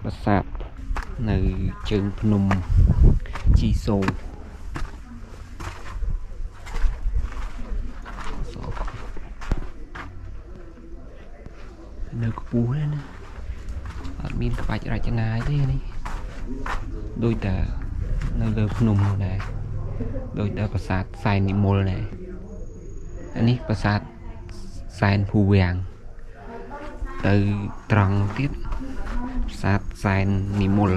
ប្រាសាទនៅជើងភ្នំជីសូនៅខ្ពស់ណាអត់មានក្បាច់រចនាទេនេះដូចតែនៅលើភ្នំដែរដូចតែប្រាសាទសែននិមលដែរអានេះប្រាសាទសែនភូវាំងទៅត្រង់ទៀតប្រាសាទសែននិមល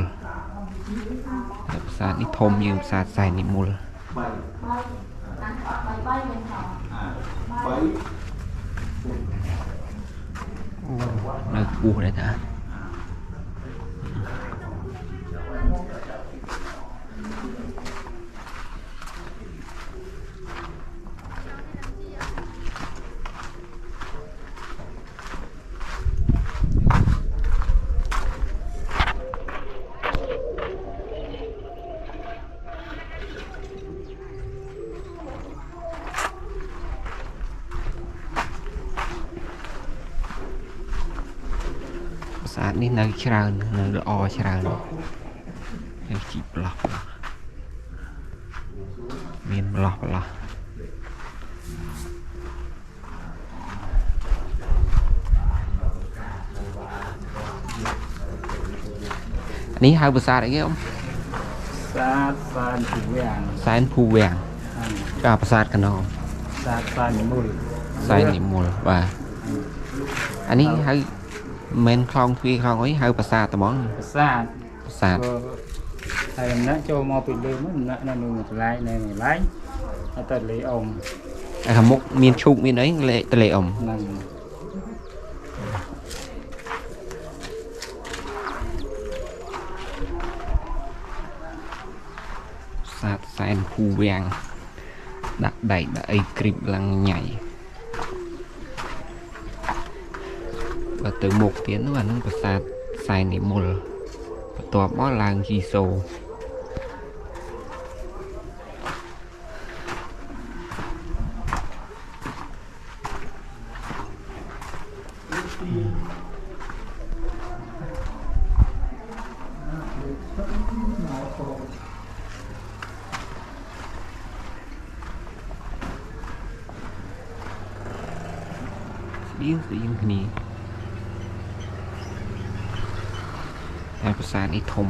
ប្រាសាទនេះធំជាងប្រាសាទសែននិមលនៅខ្ពស់ដែរតាប្រាសាទនេះនៅច្រើននៅល្អច្រើនហើយជីប្លោះមានប្លោះនេះហៅប្រាសាទអីគេអ៊ំសាទសែនភូវាំងសែនភូវាំងកាប្រាសាទកណោសាទសែននិមលសែននិមលបាទអានេះហៅមិនខ្លងទ្វារខ្លងអីហៅប្រាសាទត្មងប្រាសាទហើយណាចូលមកពីលើមកណានៅនឹងកន្លែងនៅកន្លែងហើយទៅលេអ៊ំខាងមុខមានឈូកមានអីលេទៅលេអ៊ំហ្នឹងសាទសែនភូវាំងដាក់ដែកដាក់អីគ្រីបឡើងញ៉ៃបើទៅមុខទៀតនោះអានឹងប្រាសាទសែននិមលបន្ទាប់មកឡើងជីសូស្តៀងគ្នាតែប្រាសាទនេះធំ